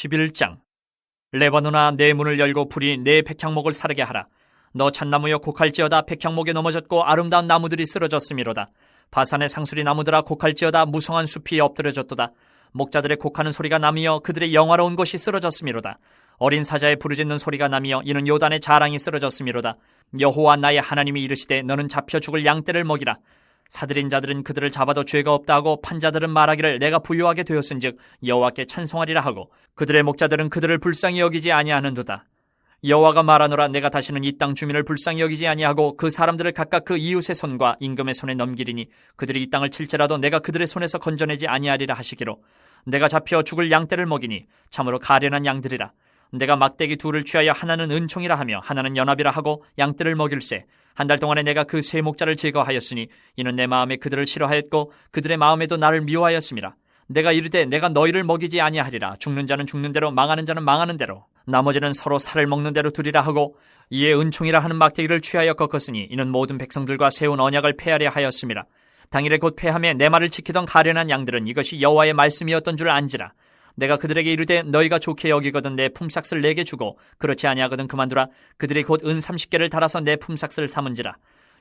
11장. 레바논아, 내 문을 열고 불이 내 백향목을 사르게 하라. 너 잣나무여 곡할지어다. 백향목에 넘어졌고 아름다운 나무들이 쓰러졌음이로다. 바산의 상수리 나무들아, 곡할지어다. 무성한 숲이 엎드려졌도다. 목자들의 곡하는 소리가 나며 그들의 영화로운 것이 쓰러졌음이로다. 어린 사자의 부르짖는 소리가 나며 이는 요단의 자랑이 쓰러졌음이로다. 여호와 나의 하나님이 이르시되 너는 잡혀 죽을 양떼를 먹이라. 사들인 자들은 그들을 잡아도 죄가 없다 하고 판자들은 말하기를 내가 부유하게 되었은즉 여호와께 찬송하리라 하고 그들의 목자들은 그들을 불쌍히 여기지 아니하는도다. 여호와가 말하노라. 내가 다시는 이 땅 주민을 불쌍히 여기지 아니하고 그 사람들을 각각 그 이웃의 손과 임금의 손에 넘기리니 그들이 이 땅을 칠지라도 내가 그들의 손에서 건져내지 아니하리라 하시기로 내가 잡혀 죽을 양떼를 먹이니 참으로 가련한 양들이라. 내가 막대기 둘을 취하여 하나는 은총이라 하며 하나는 연합이라 하고 양떼를 먹일세. 한 달 동안에 내가 그 세 목자를 제거하였으니 이는 내 마음에 그들을 싫어하였고 그들의 마음에도 나를 미워하였음이라. 내가 이르되 내가 너희를 먹이지 아니하리라. 죽는 자는 죽는 대로 망하는 자는 망하는 대로 나머지는 서로 살을 먹는 대로 두리라 하고 이에 은총이라 하는 막대기를 취하여 꺾었으니 이는 모든 백성들과 세운 언약을 폐하려 하였음이라. 당일에 곧 폐함에 내 말을 지키던 가련한 양들은 이것이 여호와의 말씀이었던 줄 안지라. 내가 그들에게 이르되 너희가 좋게 여기거든 내 품삯을 내게 주고 그렇지 아니하거든 그만두라. 그들이 곧 은 30개를 달아서 내 품삯을 삼은지라.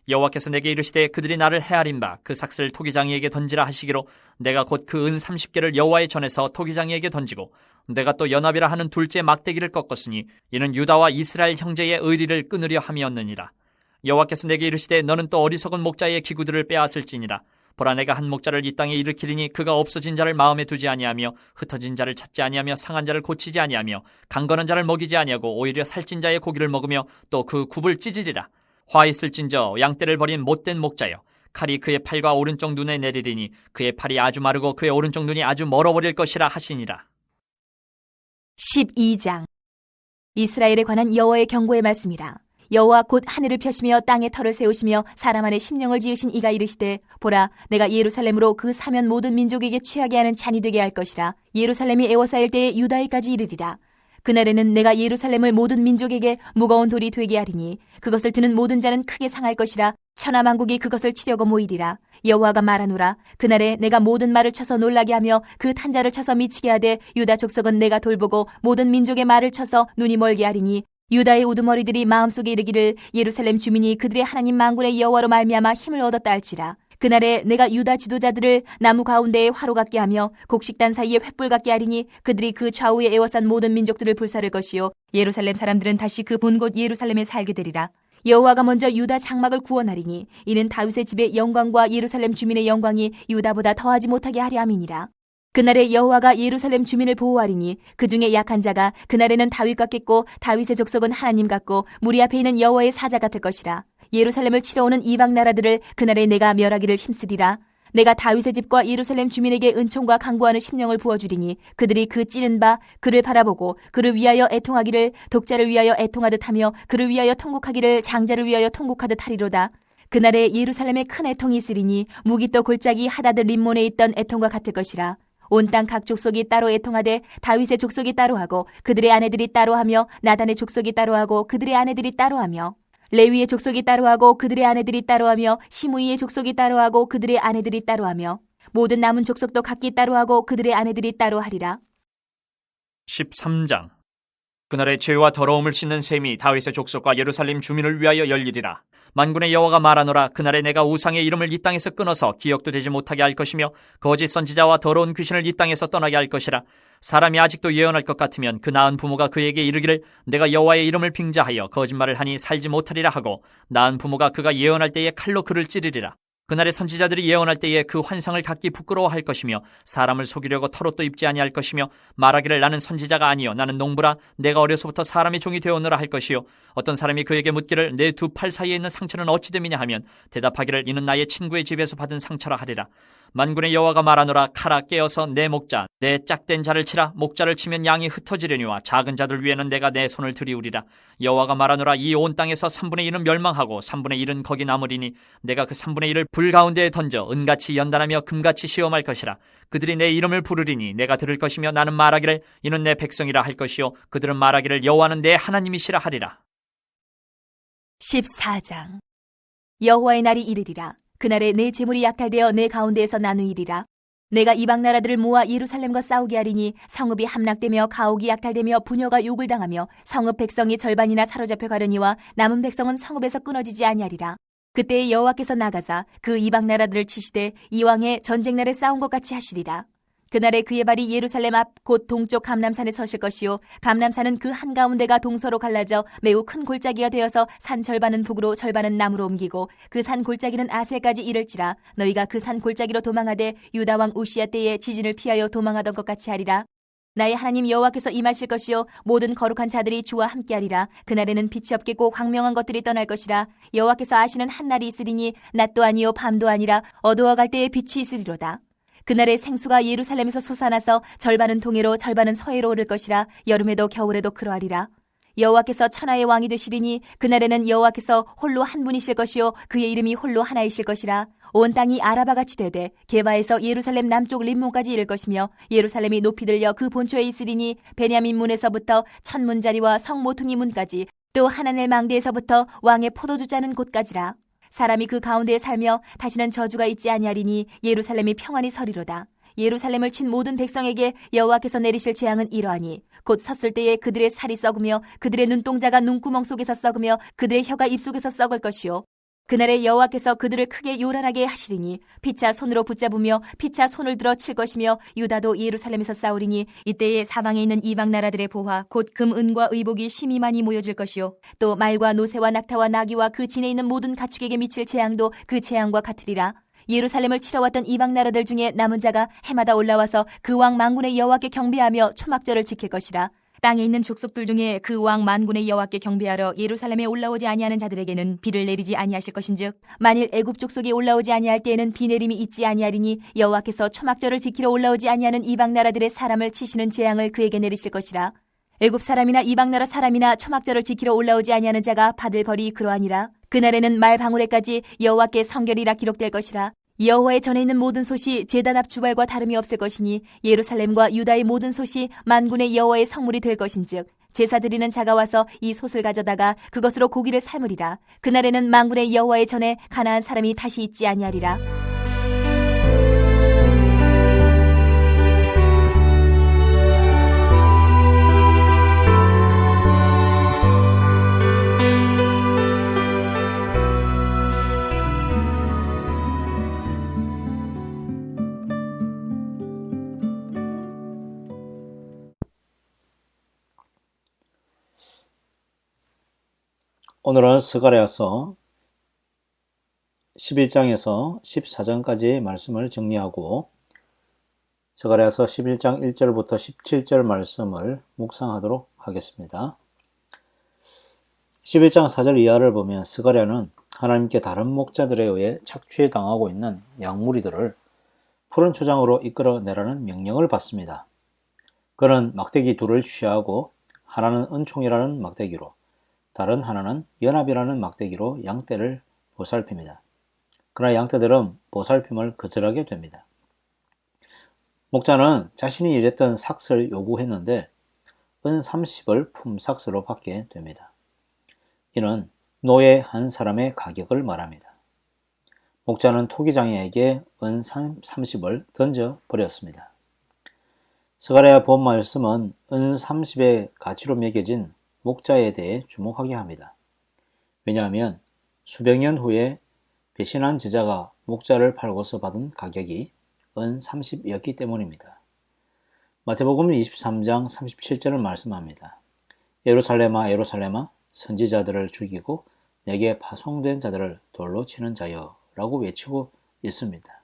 여호와께서 내게 이르시되 그들이 나를 헤아린 바 그 삭슬 토기장이에게 던지라 하시기로 내가 곧 그 은 30개를 여호와의 전에서 토기장이에게 던지고 내가 또 연합이라 하는 둘째 막대기를 꺾었으니 이는 유다와 이스라엘 형제의 의리를 끊으려 함이었느니라. 여호와께서 내게 이르시되 너는 또 어리석은 목자의 기구들을 빼앗을지니라. 보라, 내가 한 목자를 이 땅에 일으키리니 그가 없어진 자를 마음에 두지 아니하며 흩어진 자를 찾지 아니하며 상한 자를 고치지 아니하며 강건한 자를 먹이지 아니하고 오히려 살찐 자의 고기를 먹으며 또 그 굽을 찢으리라. 화 있을진저 양떼를 버린 못된 목자여, 칼이 그의 팔과 오른쪽 눈에 내리리니 그의 팔이 아주 마르고 그의 오른쪽 눈이 아주 멀어버릴 것이라 하시니라. 12장. 이스라엘에 관한 여호와의 경고의 말씀이라. 여호와 곧 하늘을 펴시며 땅에 터를 세우시며 사람 안에 심령을 지으신 이가 이르시되 보라, 내가 예루살렘으로 그 사면 모든 민족에게 취하게 하는 잔이 되게 할 것이라. 예루살렘이 에워싸일 때에 유다에까지 이르리라. 그날에는 내가 예루살렘을 모든 민족에게 무거운 돌이 되게 하리니 그것을 드는 모든 자는 크게 상할 것이라. 천하만국이 그것을 치려고 모이리라. 여호와가 말하노라. 그날에 내가 모든 말을 쳐서 놀라게 하며 그 탄자를 쳐서 미치게 하되 유다 족속은 내가 돌보고 모든 민족의 말을 쳐서 눈이 멀게 하리니 유다의 우두머리들이 마음속에 이르기를 예루살렘 주민이 그들의 하나님 만군의 여호와로 말미암아 힘을 얻었다 할지라. 그날에 내가 유다 지도자들을 나무 가운데에 화로 같게 하며 곡식단 사이에 횃불 같게 하리니 그들이 그 좌우에 에워싼 모든 민족들을 불사를 것이요 예루살렘 사람들은 다시 그 본 곳 예루살렘에 살게 되리라. 여호와가 먼저 유다 장막을 구원하리니 이는 다윗의 집의 영광과 예루살렘 주민의 영광이 유다보다 더하지 못하게 하려 함이니라. 그날에 여호와가 예루살렘 주민을 보호하리니 그 중에 약한 자가 그날에는 다윗 같겠고 다윗의 족속은 하나님 같고 무리 앞에 있는 여호와의 사자 같을 것이라. 예루살렘을 치러 오는 이방 나라들을 그날에 내가 멸하기를 힘쓰리라. 내가 다윗의 집과 예루살렘 주민에게 은총과 강구하는 심령을 부어주리니 그들이 그 찌른 바 그를 바라보고 그를 위하여 애통하기를 독자를 위하여 애통하듯 하며 그를 위하여 통곡하기를 장자를 위하여 통곡하듯 하리로다. 그날에 예루살렘에 큰 애통이 있으리니 무기또 골짜기 하다드 림몬에 있던 애통과 같을 것이라. 온 땅 각 족속이 따로 애통하되 다윗의 족속이 따로 하고 그들의 아내들이 따로 하며 나단의 족속이 따로 하고 그들의 아내들이 따로 하며 레위의 족속이 따로 하고 그들의 아내들이 따로 하며 시므이의 족속이 따로 하고 그들의 아내들이 따로 하며 모든 남은 족속도 각기 따로 하고 그들의 아내들이 따로 하리라. 13장. 그날에 죄와 더러움을 씻는 셈이 다윗의 족속과 예루살렘 주민을 위하여 열리리라. 만군의 여호와가 말하노라. 그날에 내가 우상의 이름을 이 땅에서 끊어서 기억도 되지 못하게 할 것이며 거짓 선지자와 더러운 귀신을 이 땅에서 떠나게 할 것이라. 사람이 아직도 예언할 것 같으면 그 낳은 부모가 그에게 이르기를 내가 여호와의 이름을 빙자하여 거짓말을 하니 살지 못하리라 하고 낳은 부모가 그가 예언할 때에 칼로 그를 찌르리라. 그날에 선지자들이 예언할 때에 그 환상을 갖기 부끄러워할 것이며 사람을 속이려고 털옷도 입지 아니할 것이며 말하기를 나는 선지자가 아니요 나는 농부라 내가 어려서부터 사람의 종이 되었노라 할 것이요 어떤 사람이 그에게 묻기를 내 두 팔 사이에 있는 상처는 어찌 됨이냐 하면 대답하기를 이는 나의 친구의 집에서 받은 상처라 하리라. 만군의 여호와가 말하노라. 카라, 깨어서 내 목자 내 짝된 자를 치라. 목자를 치면 양이 흩어지려니와 작은 자들 위에는 내가 내 손을 들이우리라. 여호와가 말하노라. 이 온 땅에서 3분의 1은 멸망하고 3분의 1은 거기 남으리니 내가 그 3분의 1을 불 가운데에 던져 은같이 연단하며 금같이 시험할 것이라. 그들이 내 이름을 부르리니 내가 들을 것이며 나는 말하기를 이는 내 백성이라 할 것이요 그들은 말하기를 여호와는 내 하나님이시라 하리라. 14장. 여호와의 날이 이르리라. 그날에 내 재물이 약탈되어 내 가운데에서 나누이리라. 내가 이방 나라들을 모아 예루살렘과 싸우게 하리니 성읍이 함락되며 가옥이 약탈되며 부녀가 욕을 당하며 성읍 백성이 절반이나 사로잡혀 가려니와 남은 백성은 성읍에서 끊어지지 아니하리라. 그때 여호와께서 나가사 그 이방 나라들을 치시되 이왕의 전쟁날에 싸운 것 같이 하시리라. 그날에 그의 발이 예루살렘 앞 곧 동쪽 감람산에 서실 것이요 감람산은 그 한가운데가 동서로 갈라져 매우 큰 골짜기가 되어서 산 절반은 북으로 절반은 남으로 옮기고 그 산 골짜기는 아셀까지 이를지라. 너희가 그 산 골짜기로 도망하되 유다 왕 우시야 때에 지진을 피하여 도망하던 것 같이 하리라. 나의 하나님 여호와께서 임하실 것이요 모든 거룩한 자들이 주와 함께하리라. 그날에는 빛이 없겠고 광명한 것들이 떠날 것이라. 여호와께서 아시는 한 날이 있으리니 낮도 아니요 밤도 아니라 어두워갈 때에 빛이 있으리로다. 그날에 생수가 예루살렘에서 솟아나서 절반은 동해로 절반은 서해로 오를 것이라. 여름에도 겨울에도 그러하리라. 여호와께서 천하의 왕이 되시리니 그날에는 여호와께서 홀로 한 분이실 것이요 그의 이름이 홀로 하나이실 것이라. 온 땅이 아라바같이 되되 게바에서 예루살렘 남쪽 림몬까지 이를 것이며 예루살렘이 높이 들려 그 본초에 있으리니 베냐민 문에서부터 천문자리와 성 모퉁이 문까지 또 하나넬 망대에서부터 왕의 포도주 짜는 곳까지라. 사람이 그 가운데에 살며 다시는 저주가 있지 아니하리니 예루살렘이 평안히 서리로다. 예루살렘을 친 모든 백성에게 여호와께서 내리실 재앙은 이러하니 곧 섰을 때에 그들의 살이 썩으며 그들의 눈동자가 눈구멍 속에서 썩으며 그들의 혀가 입속에서 썩을 것이요 그날에 여호와께서 그들을 크게 요란하게 하시리니 피차 손으로 붙잡으며 피차 손을 들어 칠 것이며 유다도 예루살렘에서 싸우리니 이때에 사방에 있는 이방 나라들의 보화 곧 금 은과 의복이 심히 많이 모여질 것이요 또 말과 노새와 낙타와 나귀와 그 진에 있는 모든 가축에게 미칠 재앙도 그 재앙과 같으리라. 예루살렘을 치러 왔던 이방 나라들 중에 남은 자가 해마다 올라와서 그 왕 만군의 여호와께 경배하며 초막절을 지킬 것이라. 땅에 있는 족속들 중에 그 왕 만군의 여호와께 경배하러 예루살렘에 올라오지 아니하는 자들에게는 비를 내리지 아니하실 것인즉 만일 애굽 족속이 올라오지 아니할 때에는 비 내림이 있지 아니하리니 여호와께서 초막절을 지키러 올라오지 아니하는 이방 나라들의 사람을 치시는 재앙을 그에게 내리실 것이라. 애굽 사람이나 이방 나라 사람이나 초막절을 지키러 올라오지 아니하는 자가 받을 벌이 그러하니라. 그날에는 말 방울에까지 여호와께 성결이라 기록될 것이라. 여호와의 전에 있는 모든 솥이 제단 앞 주발과 다름이 없을 것이니 예루살렘과 유다의 모든 솥이 만군의 여호와의 성물이 될 것인즉 제사 드리는 자가 와서 이 솥을 가져다가 그것으로 고기를 삶으리라. 그날에는 만군의 여호와의 전에 가나안 사람이 다시 있지 아니하리라. 오늘은 스가랴서 11장에서 14장까지의 말씀을 정리하고 스가랴서 11장 1절부터 17절 말씀을 묵상하도록 하겠습니다. 11장 4절 이하를 보면 스가랴는 하나님께 다른 목자들에 의해 착취당하고 있는 양무리들을 푸른 초장으로 이끌어내라는 명령을 받습니다. 그는 막대기 둘을 취하고 하나는 은총이라는 막대기로 다른 하나는 연합이라는 막대기로 양떼를 보살핍니다. 그러나 양떼들은 보살핌을 거절하게 됩니다. 목자는 자신이 일했던 삭을 요구했는데 은 30을 품삯으로 받게 됩니다. 이는 노예 한 사람의 가격을 말합니다. 목자는 토기장에게 은 30을 던져버렸습니다. 스가랴 본 말씀은 은 30의 가치로 매겨진 목자에 대해 주목하게 합니다. 왜냐하면 수백 년 후에 배신한 제자가 목자를 팔고서 받은 가격이 은 30이었기 때문입니다. 마태복음 23장 37절을 말씀합니다. 예루살렘아 예루살렘아 선지자들을 죽이고 내게 파송된 자들을 돌로 치는 자여 라고 외치고 있습니다.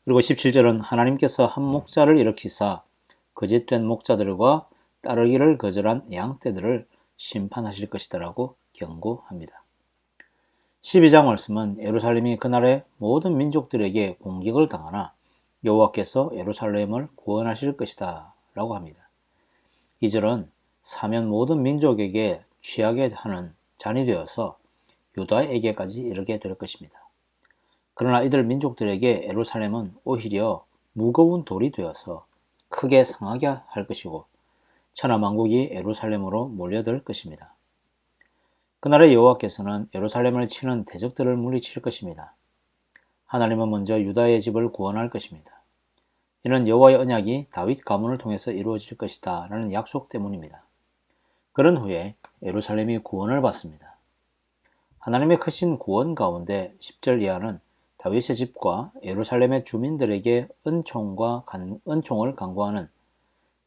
그리고 17절은 하나님께서 한 목자를 일으키사 거짓된 목자들과 따르기를 거절한 양떼들을 심판하실 것이다 라고 경고합니다. 12장 말씀은 예루살렘이 그날에 모든 민족들에게 공격을 당하나 여호와께서 예루살렘을 구원하실 것이다 라고 합니다. 2절은 사면 모든 민족에게 취하게 하는 잔이 되어서 유다에게까지 이르게 될 것입니다. 그러나 이들 민족들에게 예루살렘은 오히려 무거운 돌이 되어서 크게 상하게 할 것이고 천하만국이 예루살렘으로 몰려들 것입니다. 그날의 여호와께서는 예루살렘을 치는 대적들을 물리칠 것입니다. 하나님은 먼저 유다의 집을 구원할 것입니다. 이는 여호와의 언약이 다윗 가문을 통해서 이루어질 것이다 라는 약속 때문입니다. 그런 후에 예루살렘이 구원을 받습니다. 하나님의 크신 구원 가운데 10절 이하는 다윗의 집과 예루살렘의 주민들에게 은총을 간구하는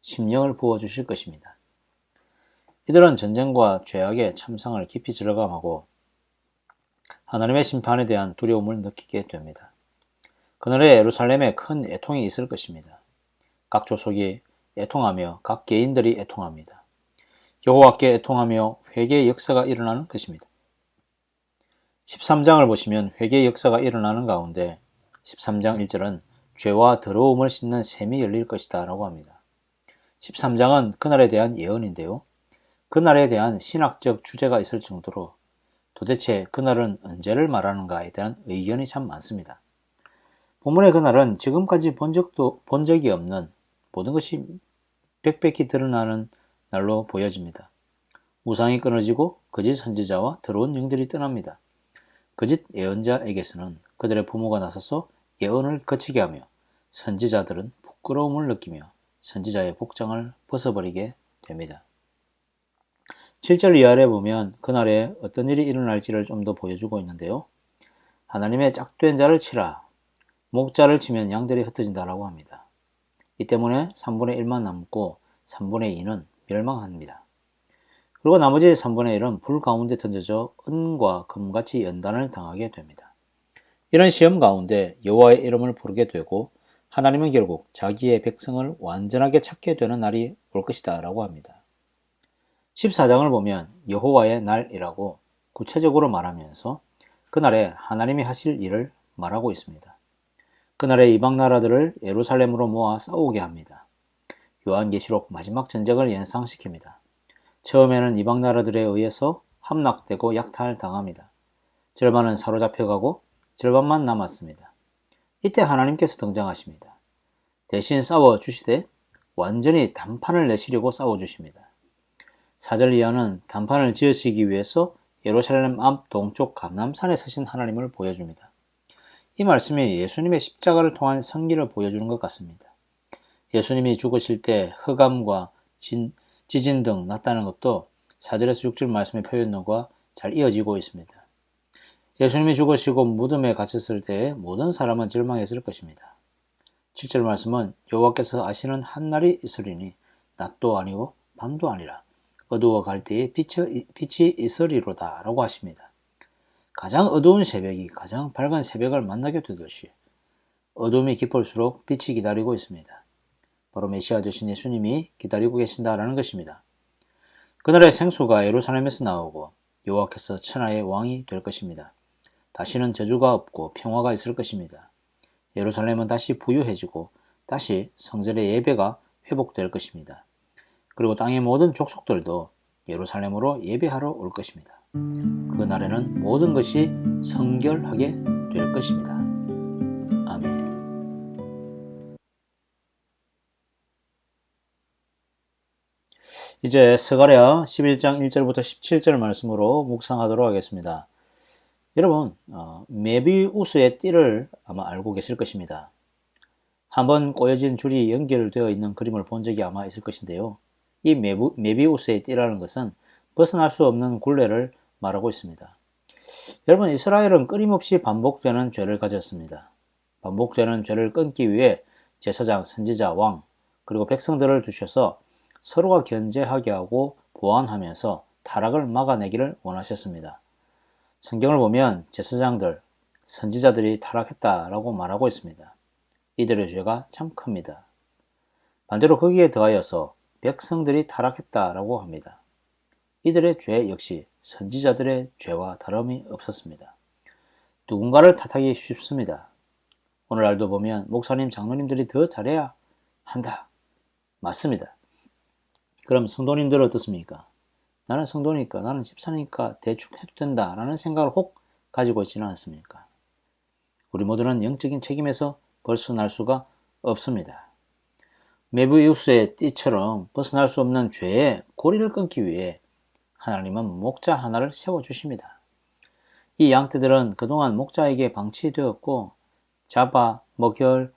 심령을 부어주실 것입니다. 이들은 전쟁과 죄악의 참상을 깊이 절감하고 하나님의 심판에 대한 두려움을 느끼게 됩니다. 그날에 예루살렘에 큰 애통이 있을 것입니다. 각 조속이 애통하며 각 개인들이 애통합니다. 여호와께 애통하며 회개의 역사가 일어나는 것입니다. 13장을 보시면 회개의 역사가 일어나는 가운데 13장 1절은 죄와 더러움을 씻는 샘이 열릴 것이다 라고 합니다. 13장은 그날에 대한 예언인데요. 그날에 대한 신학적 주제가 있을 정도로 도대체 그날은 언제를 말하는가에 대한 의견이 참 많습니다. 본문의 그날은 지금까지 본 적이 없는 모든 것이 빽빽히 드러나는 날로 보여집니다. 우상이 끊어지고 거짓 선지자와 더러운 영들이 떠납니다. 거짓 예언자에게서는 그들의 부모가 나서서 예언을 거치게 하며 선지자들은 부끄러움을 느끼며 선지자의 복장을 벗어버리게 됩니다. 7절 이하에 보면 그날에 어떤 일이 일어날지를 좀 더 보여주고 있는데요. 하나님의 짝된 자를 치라. 목자를 치면 양들이 흩어진다라고 합니다. 이 때문에 3분의 1만 남고 3분의 2는 멸망합니다. 그리고 나머지 3분의 1은 불 가운데 던져져 은과 금같이 연단을 당하게 됩니다. 이런 시험 가운데 여호와의 이름을 부르게 되고 하나님은 결국 자기의 백성을 완전하게 찾게 되는 날이 올 것이다 라고 합니다. 14장을 보면 여호와의 날이라고 구체적으로 말하면서 그날에 하나님이 하실 일을 말하고 있습니다. 그날에 이방 나라들을 예루살렘으로 모아 싸우게 합니다. 요한계시록 마지막 전쟁을 연상시킵니다. 처음에는 이방 나라들에 의해서 함락되고 약탈당합니다. 절반은 사로잡혀가고 절반만 남았습니다. 이때 하나님께서 등장하십니다. 대신 싸워주시되 완전히 단판을 내시려고 싸워주십니다. 4절 이하는 단판을 지으시기 위해서 예루살렘 앞 동쪽 감람산에 서신 하나님을 보여줍니다. 이 말씀이 예수님의 십자가를 통한 성기를 보여주는 것 같습니다. 예수님이 죽으실 때 흑암과 지진 등 났다는 것도 4절에서 6절 말씀의 표현과 잘 이어지고 있습니다. 예수님이 죽으시고 무덤에 갇혔을 때 모든 사람은 절망했을 것입니다. 7절 말씀은 여호와께서 아시는 한 날이 있으리니 낮도 아니고 밤도 아니라 어두워 갈 때에 빛이 있으리로다 라고 하십니다. 가장 어두운 새벽이 가장 밝은 새벽을 만나게 되듯이 어둠이 깊을수록 빛이 기다리고 있습니다. 바로 메시아 되신 예수님이 기다리고 계신다라는 것입니다. 그날의 생수가 예루살렘에서 나오고 여호와께서 천하의 왕이 될 것입니다. 다시는 저주가 없고 평화가 있을 것입니다. 예루살렘은 다시 부유해지고 다시 성전의 예배가 회복될 것입니다. 그리고 땅의 모든 족속들도 예루살렘으로 예배하러 올 것입니다. 그 날에는 모든 것이 성결하게 될 것입니다. 아멘. 이제 스가랴 11장 1절부터 17절 말씀으로 묵상하도록 하겠습니다. 여러분, 메비우스의 띠를 아마 알고 계실 것입니다. 한번 꼬여진 줄이 연결되어 있는 그림을 본 적이 아마 있을 것인데요. 이 메비우스의 띠라는 것은 벗어날 수 없는 굴레를 말하고 있습니다. 여러분, 이스라엘은 끊임없이 반복되는 죄를 가졌습니다. 반복되는 죄를 끊기 위해 제사장, 선지자, 왕, 그리고 백성들을 두셔서 서로가 견제하게 하고 보완하면서 타락을 막아내기를 원하셨습니다. 성경을 보면 제사장들, 선지자들이 타락했다라고 말하고 있습니다. 이들의 죄가 참 큽니다. 반대로 거기에 더하여서 백성들이 타락했다라고 합니다. 이들의 죄 역시 선지자들의 죄와 다름이 없었습니다. 누군가를 탓하기 쉽습니다. 오늘날도 보면 목사님, 장로님들이 더 잘해야 한다. 맞습니다. 그럼 성도님들은 어떻습니까? 나는 성도니까, 나는 집사니까 대충 해도 된다 라는 생각을 혹 가지고 있지는 않습니까? 우리 모두는 영적인 책임에서 벗어날 수가 없습니다. 메비우스의 띠처럼 벗어날 수 없는 죄의 고리를 끊기 위해 하나님은 목자 하나를 세워주십니다. 이 양떼들은 그동안 목자에게 방치되었고 잡아 먹혀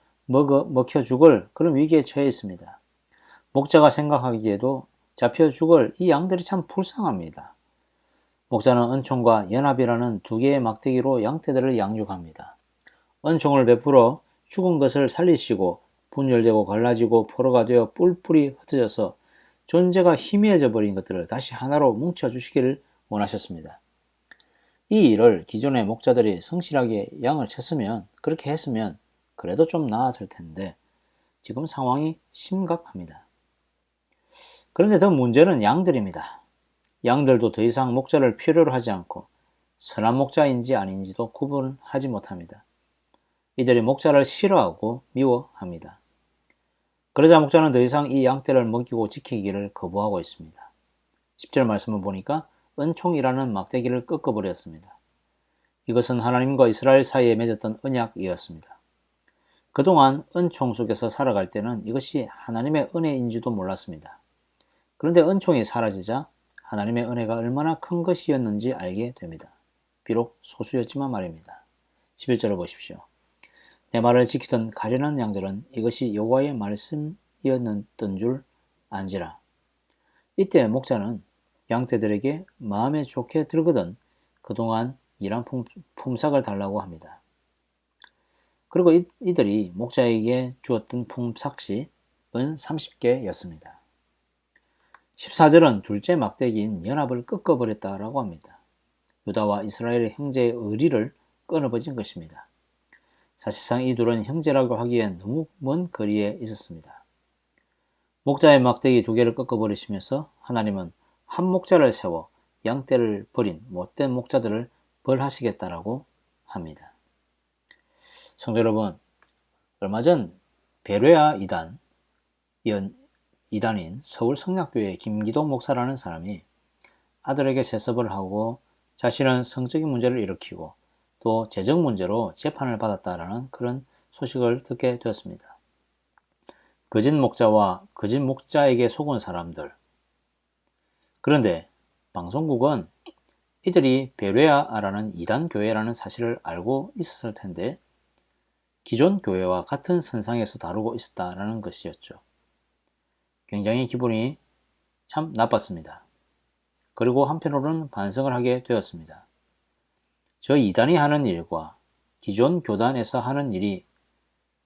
죽을 그런 위기에 처해 있습니다. 목자가 생각하기에도 잡혀 죽을 이 양들이 참 불쌍합니다. 목자는 은총과 연합이라는 두 개의 막대기로 양떼들을 양육합니다. 은총을 베풀어 죽은 것을 살리시고 분열되고 갈라지고 포로가 되어 뿔뿔이 흩어져서 존재가 희미해져 버린 것들을 다시 하나로 뭉쳐주시기를 원하셨습니다. 이 일을 기존의 목자들이 성실하게 양을 쳤으면, 그렇게 했으면 그래도 좀 나았을 텐데 지금 상황이 심각합니다. 그런데 더 문제는 양들입니다. 양들도 더 이상 목자를 필요로 하지 않고 선한 목자인지 아닌지도 구분하지 못합니다. 이들이 목자를 싫어하고 미워합니다. 그러자 목자는 더 이상 이 양떼를 먹이고 지키기를 거부하고 있습니다. 10절 말씀을 보니까 은총이라는 막대기를 꺾어버렸습니다. 이것은 하나님과 이스라엘 사이에 맺었던 언약이었습니다. 그동안 은총 속에서 살아갈 때는 이것이 하나님의 은혜인지도 몰랐습니다. 그런데 은총이 사라지자 하나님의 은혜가 얼마나 큰 것이었는지 알게 됩니다. 비록 소수였지만 말입니다. 11절을 보십시오. 내 말을 지키던 가련한 양들은 이것이 여호와의 말씀이었던 줄 안지라. 이때 목자는 양떼들에게 마음에 좋게 들거든 그동안 일한 품삯을 달라고 합니다. 그리고 이들이 목자에게 주었던 품삯이 은 30개였습니다. 14절은 둘째 막대기인 연합을 꺾어버렸다라고 합니다. 유다와 이스라엘의 형제의 의리를 끊어버린 것입니다. 사실상 이 둘은 형제라고 하기엔 너무 먼 거리에 있었습니다. 목자의 막대기 두 개를 꺾어버리시면서 하나님은 한 목자를 세워 양떼를 버린 못된 목자들을 벌하시겠다라고 합니다. 성도 여러분, 얼마 전 베레아 이단인 서울 성약교회 김기동 목사라는 사람이 아들에게 세습을 하고 자신은 성적인 문제를 일으키고 또 재정 문제로 재판을 받았다라는 그런 소식을 듣게 되었습니다. 거짓 목자와 거짓 목자에게 속은 사람들. 그런데 방송국은 이들이 베레아라는 이단 교회라는 사실을 알고 있었을 텐데 기존 교회와 같은 선상에서 다루고 있었다라는 것이었죠. 굉장히 기분이 참 나빴습니다. 그리고 한편으로는 반성을 하게 되었습니다. 저 이단이 하는 일과 기존 교단에서 하는 일이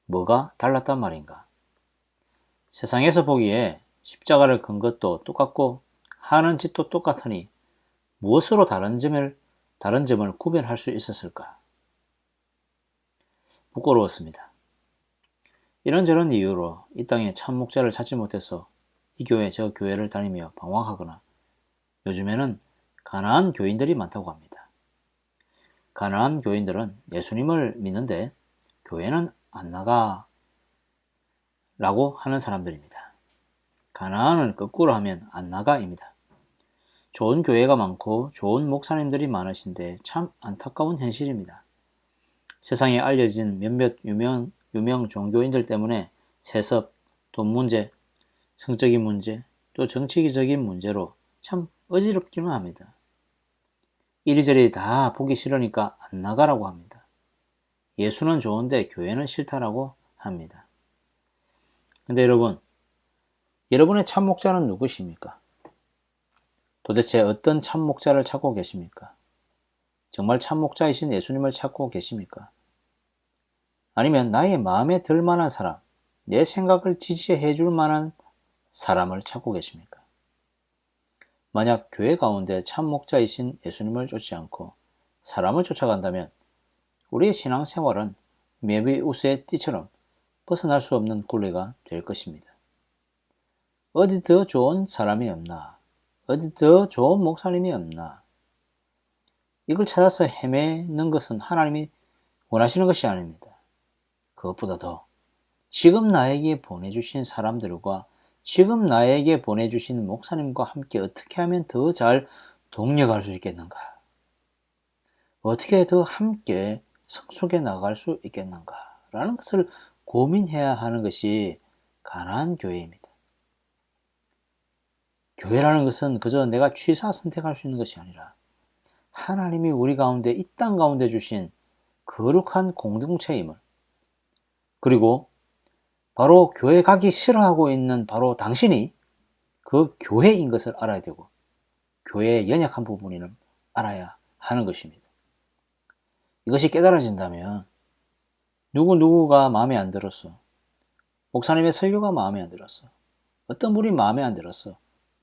뭐가 달랐단 말인가? 세상에서 보기에 십자가를 건 것도 똑같고 하는 짓도 똑같으니 무엇으로 다른 점을 구별할 수 있었을까? 부끄러웠습니다. 이런저런 이유로 이 땅에 참 목자를 찾지 못해서 이 교회 저 교회를 다니며 방황하거나 요즘에는 가난한 교인들이 많다고 합니다. 가난한 교인들은 예수님을 믿는데 교회는 안 나가 라고 하는 사람들입니다. 가난을 거꾸로 하면 안 나가입니다. 좋은 교회가 많고 좋은 목사님들이 많으신데 참 안타까운 현실입니다. 세상에 알려진 몇몇 유명 종교인들 때문에 세습, 돈 문제, 성적인 문제, 또 정치적인 문제로 참 어지럽기만 합니다. 이리저리 다 보기 싫으니까 안 나가라고 합니다. 예수는 좋은데 교회는 싫다라고 합니다. 근데 여러분의 참 목자는 누구십니까? 도대체 어떤 참 목자를 찾고 계십니까? 정말 참 목자이신 예수님을 찾고 계십니까? 아니면 나의 마음에 들 만한 사람, 내 생각을 지지해 줄 만한 사람을 찾고 계십니까? 만약 교회 가운데 참 목자이신 예수님을 쫓지 않고 사람을 쫓아간다면 우리의 신앙생활은 메비우스의 띠처럼 벗어날 수 없는 굴레가 될 것입니다. 어디 더 좋은 사람이 없나? 어디 더 좋은 목사님이 없나? 이걸 찾아서 헤매는 것은 하나님이 원하시는 것이 아닙니다. 그것보다 더 지금 나에게 보내주신 사람들과 지금 나에게 보내주신 목사님과 함께 어떻게 하면 더 잘 동력할 수 있겠는가? 어떻게 더 함께 성숙해 나갈 수 있겠는가? 라는 것을 고민해야 하는 것이 가난한 교회입니다. 교회라는 것은 그저 내가 취사 선택할 수 있는 것이 아니라 하나님이 우리 가운데 이 땅 가운데 주신 거룩한 공동체임을 그리고 바로 교회 가기 싫어하고 있는 바로 당신이 그 교회인 것을 알아야 되고 교회의 연약한 부분을 알아야 하는 것입니다. 이것이 깨달아진다면 누구가 마음에 안 들었어. 목사님의 설교가 마음에 안 들었어. 어떤 분이 마음에 안 들었어.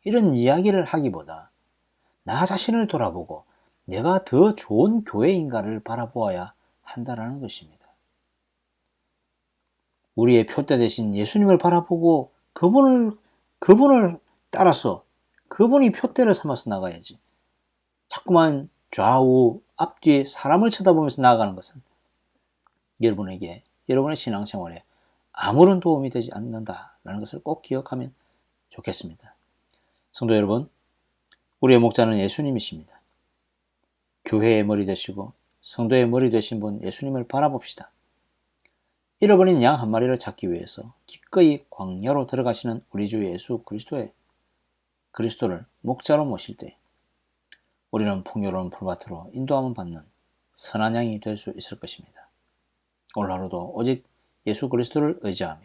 이런 이야기를 하기보다 나 자신을 돌아보고 내가 더 좋은 교회인가를 바라보아야 한다는 것입니다. 우리의 표대 대신 예수님을 바라보고 그분을 따라서 그분이 표대를 삼아서 나가야지. 자꾸만 좌우 앞뒤 사람을 쳐다보면서 나아가는 것은 여러분에게 여러분의 신앙생활에 아무런 도움이 되지 않는다라는 것을 꼭 기억하면 좋겠습니다. 성도 여러분, 우리의 목자는 예수님이십니다. 교회의 머리 되시고 성도의 머리 되신 분 예수님을 바라봅시다. 잃어버린 양 한 마리를 찾기 위해서 기꺼이 광야로 들어가시는 우리 주 예수 그리스도를 목자로 모실 때 우리는 풍요로운 풀밭으로 인도함을 받는 선한 양이 될 수 있을 것입니다. 오늘 하루도 오직 예수 그리스도를 의지하며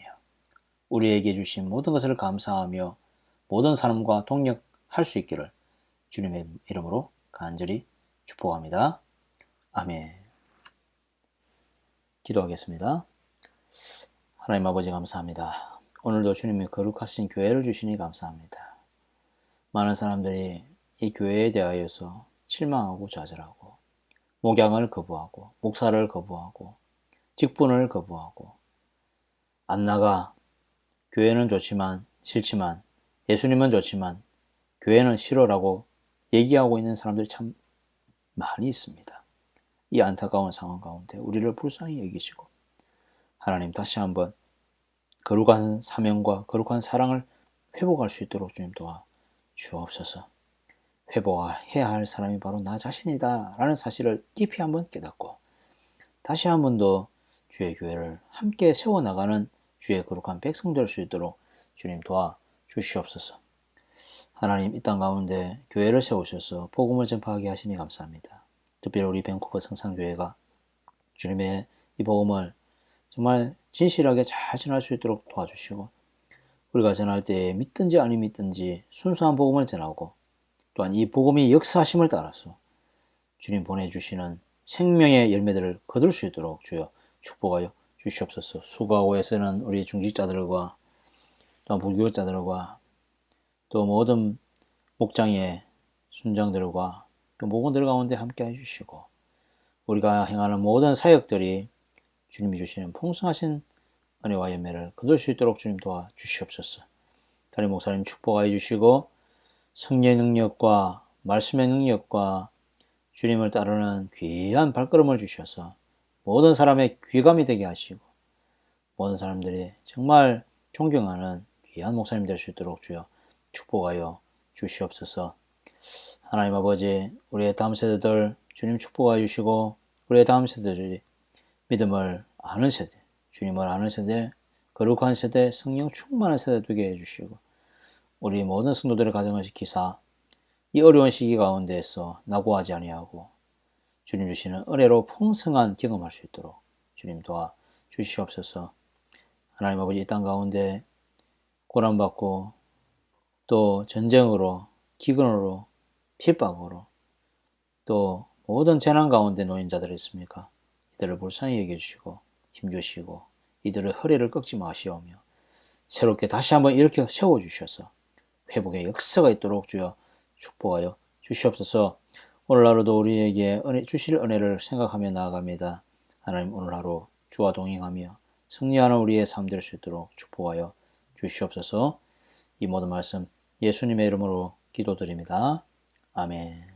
우리에게 주신 모든 것을 감사하며 모든 사람과 동력할 수 있기를 주님의 이름으로 간절히 축복합니다. 아멘. 기도하겠습니다. 하나님 아버지 감사합니다. 오늘도 주님의 거룩하신 교회를 주시니 감사합니다. 많은 사람들이 이 교회에 대하여서 실망하고 좌절하고 목양을 거부하고 목사를 거부하고 직분을 거부하고 안 나가 교회는 좋지만 싫지만 예수님은 좋지만 교회는 싫어라고 얘기하고 있는 사람들이 참 많이 있습니다. 이 안타까운 상황 가운데 우리를 불쌍히 여기시고 하나님 다시 한번 거룩한 사명과 거룩한 사랑을 회복할 수 있도록 주님 도와 주옵소서. 회복해야 할 사람이 바로 나 자신이다 라는 사실을 깊이 한번 깨닫고 다시 한 번 더 주의 교회를 함께 세워나가는 주의 거룩한 백성 될 수 있도록 주님 도와 주시옵소서. 하나님 이 땅 가운데 교회를 세우셔서 복음을 전파하게 하시니 감사합니다. 특별히 우리 밴쿠버 성산교회가 주님의 이 복음을 정말 진실하게 잘 전할 수 있도록 도와주시고 우리가 전할 때 믿든지 아니 믿든지 순수한 복음을 전하고 또한 이 복음이 역사하심을 따라서 주님 보내주시는 생명의 열매들을 거둘 수 있도록 주여 축복하여 주시옵소서. 수고하고 애쓰는 우리 중직자들과 또한 불교자들과 또 모든 목장의 순장들과 또 목원들 가운데 함께 해주시고 우리가 행하는 모든 사역들이 주님이 주시는 풍성하신 은혜와 열매를 거둘 수 있도록 주님 도와 주시옵소서. 담임 목사님 축복하여 주시고 성령의 능력과 말씀의 능력과 주님을 따르는 귀한 발걸음을 주셔서 모든 사람의 귀감이 되게 하시고 모든 사람들이 정말 존경하는 귀한 목사님 될 수 있도록 주여 축복하여 주시옵소서. 하나님 아버지 우리의 다음 세대들 주님 축복하여 주시고 우리의 다음 세대들이 믿음을 아는 세대, 주님을 아는 세대, 거룩한 세대, 성령 충만한 세대 되게 해주시고 우리 모든 성도들의 가정을 지키사 이 어려운 시기 가운데에서 낙오하지 아니하고 주님 주시는 은혜로 풍성한 경험할 수 있도록 주님 도와 주시옵소서. 하나님 아버지 이 땅 가운데 고난받고 또 전쟁으로 기근으로 핍박으로 또 모든 재난 가운데 놓인 자들이 있습니까? 이들을 불쌍히 여겨주시고 힘주시고 이들의 허리를 꺾지 마시오며 새롭게 다시 한번 일으켜 세워주셔서 회복의 역사가 있도록 주여 축복하여 주시옵소서. 오늘 하루도 우리에게 주실 은혜를 생각하며 나아갑니다. 하나님 오늘 하루 주와 동행하며 승리하는 우리의 삶 될 수 있도록 축복하여 주시옵소서. 이 모든 말씀 예수님의 이름으로 기도드립니다. 아멘.